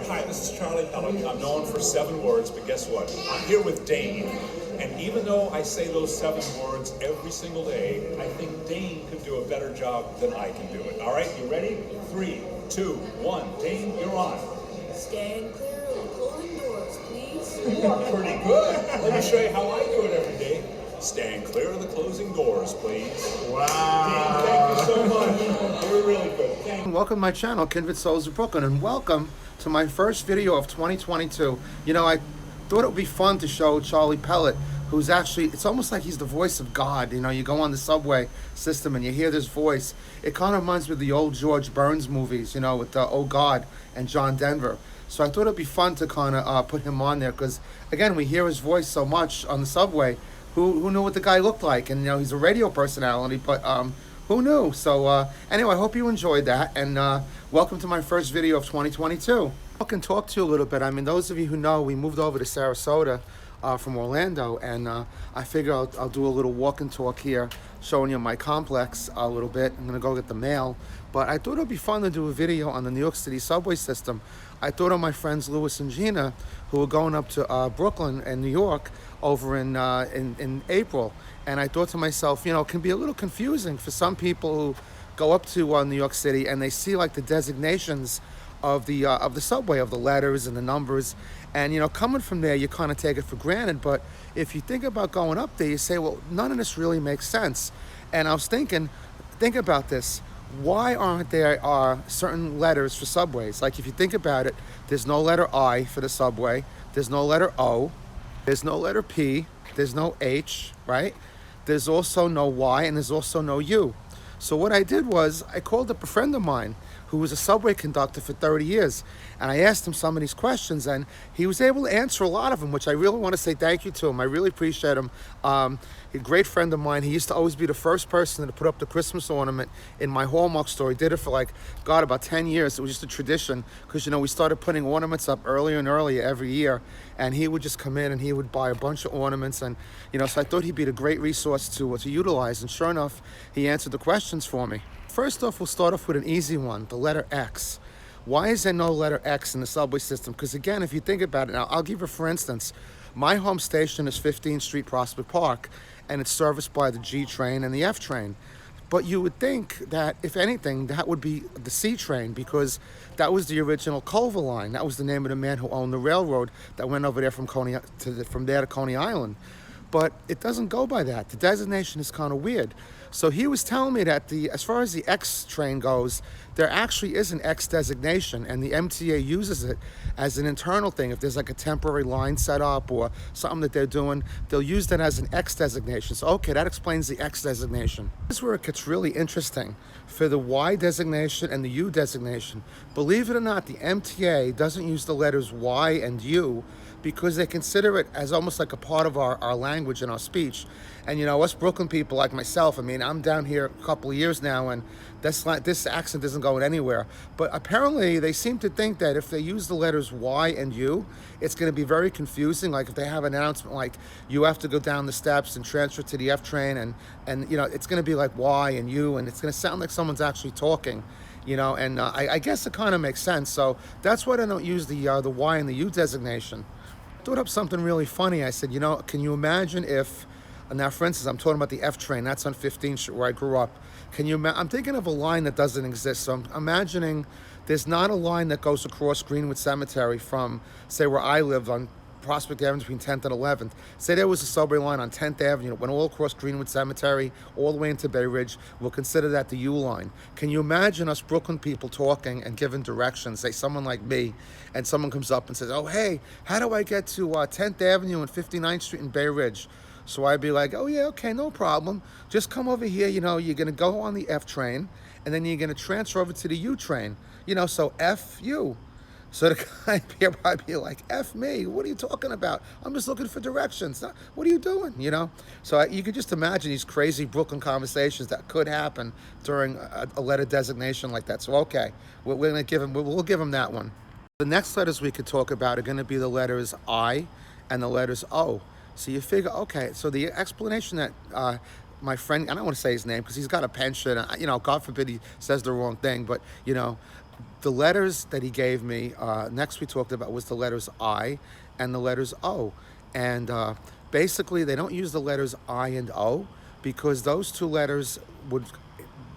right, hi, this is Charlie Pellet. I'm known for 7 words, but guess what? I'm here with Dane. And even though I say those 7 words every single day, I think Dane could do a better job than I can do it. All right, you ready? 3, 2, 1. Dane, you're on. Stand clear of the closing doors, please. You are pretty good. Let me show you how I do it every day. Stand clear of the closing doors, please. Wow. Dane, thank you so much. You're really good. Thank you. Welcome to my channel, Kindred Souls of Brooklyn, and welcome to my first video of 2022. You know, I thought it would be fun to show Charlie Pellet, who's actually, it's almost like he's the voice of God. You know, you go on the subway system and you hear this voice. It kind of reminds me of the old George Burns movies, you know, with Oh God and John Denver. So I thought it'd be fun to kind of put him on there because, again, we hear his voice so much on the subway. Who knew what the guy looked like? And, you know, he's a radio personality, but who knew? So anyway, I hope you enjoyed that, and welcome to my first video of 2022. I can talk to you a little bit. I mean, those of you who know, we moved over to Sarasota from Orlando, and I figure I'll do a little walk and talk here, showing you my complex a little bit. I'm gonna go get the mail, but I thought it would be fun to do a video on the New York City subway system. I thought of my friends Louis and Gina, who were going up to Brooklyn and New York over in April, and I thought to myself, you know, it can be a little confusing for some people who go up to New York City and they see like the designations of the subway, of the letters and the numbers, and you know, coming from there, you kind of take it for granted. But if you think about going up there, you say, well, none of this really makes sense. And I was thinking, think about this. Why aren't there certain letters for subways? Like if you think about it, there's no letter I for the subway, there's no letter O, there's no letter P, there's no H, right? There's also no Y, and there's also no U. So what I did was I called up a friend of mine who was a subway conductor for 30 years. And I asked him some of these questions, and he was able to answer a lot of them, which I really want to say thank you to him. I really appreciate him. He's a great friend of mine. He used to always be the first person to put up the Christmas ornament in my Hallmark store. He did it for like, God, about 10 years. It was just a tradition because, you know, we started putting ornaments up earlier and earlier every year. And he would just come in and he would buy a bunch of ornaments. And, you know, so I thought he'd be a great resource to utilize. And sure enough, he answered the questions for me. First off, we'll start off with an easy one, the letter X. Why is there no letter X in the subway system? Because again, if you think about it, now I'll give you, for instance, my home station is 15th Street, Prospect Park, and it's serviced by the G train and the F train. But you would think that, if anything, that would be the C train, because that was the original Culver line. That was the name of the man who owned the railroad that went over there from there to Coney Island. But it doesn't go by that. The designation is kind of weird. So he was telling me that as far as the X train goes, there actually is an X designation, and the MTA uses it as an internal thing. If there's like a temporary line set up or something that they're doing, they'll use that as an X designation. So okay, that explains the X designation. This is where it gets really interesting. For the Y designation and the U designation, believe it or not, the MTA doesn't use the letters Y and U because they consider it as almost like a part of our language and our speech. And you know, us Brooklyn people like myself, I mean, I'm down here a couple of years now, and this accent isn't going anywhere. But apparently they seem to think that if they use the letters Y and U, it's going to be very confusing. Like if they have an announcement like, you have to go down the steps and transfer to the F train, and you know, it's going to be like Y and U, and it's going to sound like someone's actually talking. You know, and I guess it kind of makes sense. So that's why I don't use the Y and the U designation. I thought up something really funny. I said, you know, can you imagine if, now for instance, I'm talking about the F train, that's on 15th Street where I grew up. Can you I'm thinking of a line that doesn't exist. So I'm imagining there's not a line that goes across Greenwood Cemetery from, say, where I lived on Prospect Avenue between 10th and 11th. Say there was a subway line on 10th Avenue, went all across Greenwood Cemetery, all the way into Bay Ridge. We'll consider that the U line. Can you imagine us Brooklyn people talking and giving directions, say someone like me, and someone comes up and says, oh, hey, how do I get to 10th Avenue and 59th Street in Bay Ridge? So I'd be like, oh yeah, okay, no problem. Just come over here, you know, you're gonna go on the F train, and then you're gonna transfer over to the U train. You know, so F U. So the guy here probably be like, F me, what are you talking about? I'm just looking for directions. What are you doing, you know? So you could just imagine these crazy Brooklyn conversations that could happen during a letter designation like that. So okay, we're gonna give him, we'll give him that one. The next letters we could talk about are gonna be the letters I and the letters O. So you figure, okay, so the explanation that my friend, I don't want to say his name because he's got a pension, you know, God forbid he says the wrong thing, but, you know, The letters that he gave me, next we talked about was the letters I and the letters O. And basically they don't use the letters I and O because those two letters would,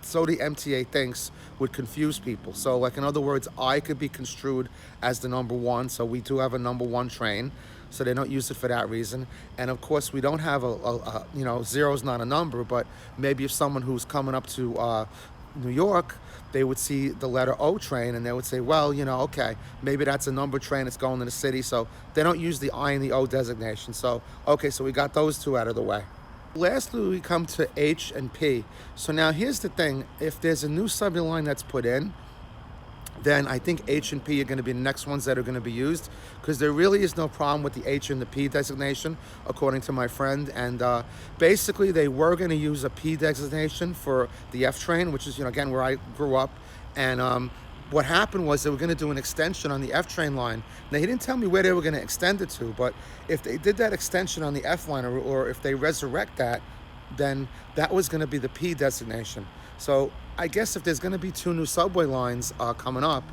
so the MTA thinks, would confuse people. So like in other words, I could be construed as the number one. So we do have a number one train. So they don't use it for that reason. And of course we don't have a you know, zero's not a number, but maybe if someone who's coming up to New York, they would see the letter O train and they would say, well, you know, okay, maybe that's a number train, it's going to the city. So they don't use the I and the O designation. So, okay, so we got those two out of the way. Lastly, we come to H and P. So now here's the thing. If there's a new subway line that's put in, then I think H and P are going to be the next ones that are going to be used, because there really is no problem with the H and the P designation, according to my friend. And basically, they were going to use a P designation for the F train, which is, you know, again, where I grew up. And what happened was they were going to do an extension on the F train line. Now, he didn't tell me where they were going to extend it to, but if they did that extension on the F line, or if they resurrect that, then that was going to be the P designation. So I guess if there's going to be two new subway lines coming up,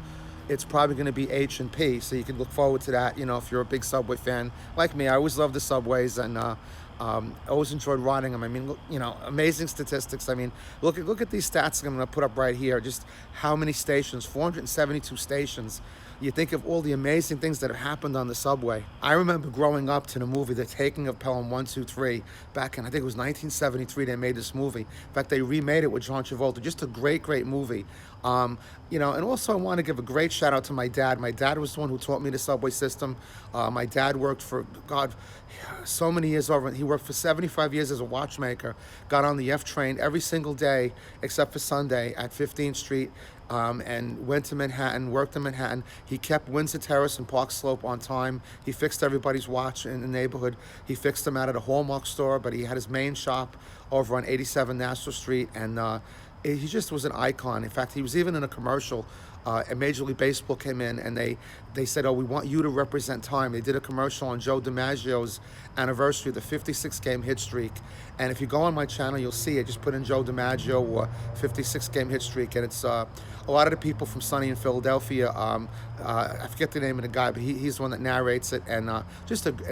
it's probably going to be H and P. So you can look forward to that. You know, if you're a big subway fan like me, I always love the subways and always enjoyed riding them. I mean, look, you know, amazing statistics. I mean, look at these stats I'm going to put up right here. Just how many stations? 472 stations. You think of all the amazing things that have happened on the subway. I remember growing up to the movie The Taking of Pelham 1, 2, 3 back in, I think it was 1973. They made this movie. In fact, they remade it with John Travolta. Just a great movie. You know, and also I want to give a great shout out to my dad. My dad was the one who taught me the subway system. My dad worked for, God, so many years over. He worked for 75 years as a watchmaker. Got on the F train every single day except for Sunday at 15th Street. And went to Manhattan, worked in Manhattan. He kept Windsor Terrace and Park Slope on time. He fixed everybody's watch in the neighborhood. He fixed them out at a Hallmark store, but he had his main shop over on 87 Nassau Street. And he just was an icon. In fact, he was even in a commercial. And Major League Baseball came in and they said, oh, we want you to represent time. They did a commercial on Joe DiMaggio's anniversary, the 56-game hit streak. And if you go on my channel, you'll see it. Just put in Joe DiMaggio or 56-game hit streak. And it's a lot of the people from Sunny in Philadelphia. I forget the name of the guy, but he's the one that narrates it. And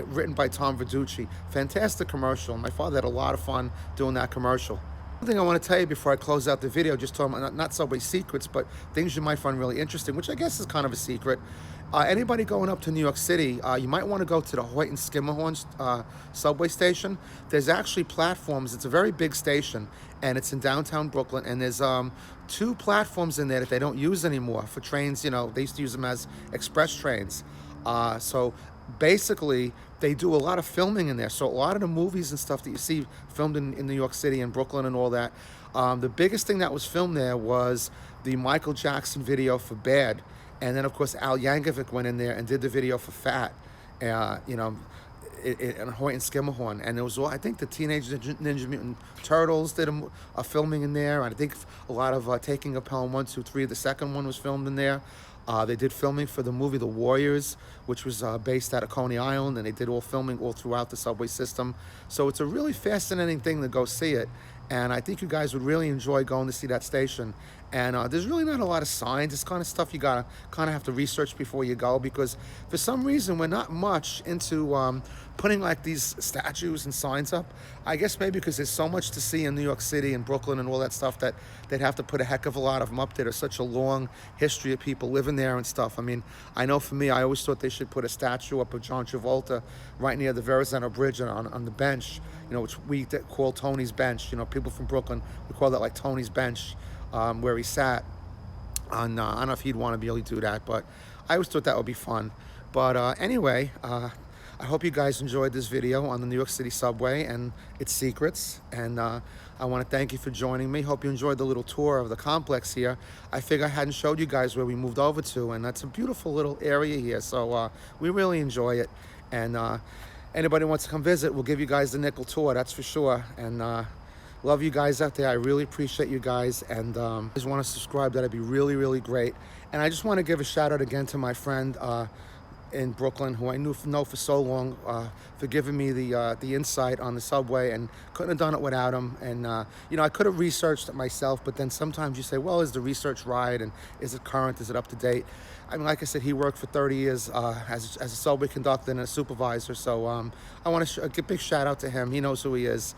written by Tom Verducci. Fantastic commercial. My father had a lot of fun doing that commercial. One thing I want to tell you before I close out the video, just talking about not subway secrets, but things you might find really interesting, which I guess is kind of a secret. Anybody going up to New York City, you might want to go to the Hoyt and Skimmerhorn subway station. There's actually platforms. It's a very big station, and it's in downtown Brooklyn. And there's two platforms in there that they don't use anymore for trains. You know, they used to use them as express trains. So basically, they do a lot of filming in there. So a lot of the movies and stuff that you see filmed in New York City and Brooklyn and all that, the biggest thing that was filmed there was the Michael Jackson video for Bad. And then, of course, Al Yankovic went in there and did the video for Fat, you know, in Hoyt and Skimmerhorn. And there was, I think, the Teenage Ninja Mutant Turtles did a filming in there. And I think a lot of Taking of Pelham 1, 2, 3, the second one was filmed in there. They did filming for the movie The Warriors, which was based out of Coney Island, and they did all filming all throughout the subway system. So it's a really fascinating thing to go see it. And I think you guys would really enjoy going to see that station. And there's really not a lot of signs. It's kind of stuff you gotta kind of have to research before you go, because for some reason we're not much into putting like these statues and signs up. I guess maybe because there's so much to see in New York City and Brooklyn and all that stuff that they'd have to put a heck of a lot of them up there. There's such a long history of people living there and stuff. I mean, I know for me, I always thought they should put a statue up of John Travolta right near the Verrazano Bridge on the bench, you know, which we call Tony's Bench. You know, people from Brooklyn, we call that like Tony's Bench, where he sat. I don't know if he'd want to be able to do that, but I always thought that would be fun. But anyway, I hope you guys enjoyed this video on the New York City subway and its secrets. And I want to thank you for joining me. Hope you enjoyed the little tour of the complex here. I figure I hadn't showed you guys where we moved over to, and that's a beautiful little area here. So we really enjoy it. And anybody who wants to come visit, we'll give you guys the nickel tour, that's for sure. And love you guys out there. I really appreciate you guys. And if you guys want to subscribe, that'd be really, really great. And I just want to give a shout out again to my friend, in Brooklyn, who I know for so long, for giving me the insight on the subway, and couldn't have done it without him. And I could have researched it myself, but then sometimes you say, well, is the research right, and is it current, is it up to date? I mean, like I said, he worked for 30 years as a subway conductor and a supervisor, so I want to give a big shout out to him. He knows who he is,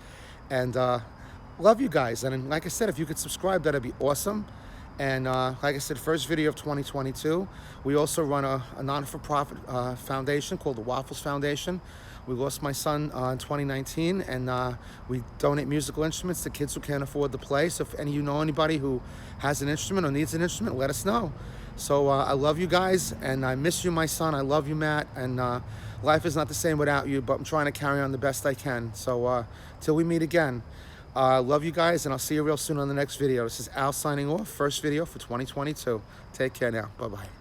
and love you guys. And like I said, if you could subscribe, that'd be awesome. And like I said, first video of 2022. We also run a non-for-profit foundation called the Waffles Foundation. We lost my son in 2019, and we donate musical instruments to kids who can't afford to play. So if any of you know anybody who has an instrument or needs an instrument, let us know. So I love you guys, and I miss you, my son. I love you, Matt. And life is not the same without you, but I'm trying to carry on the best I can. So till we meet again. Love you guys, and I'll see you real soon on the next video. This is Al signing off. First video for 2022. Take care now. Bye-bye.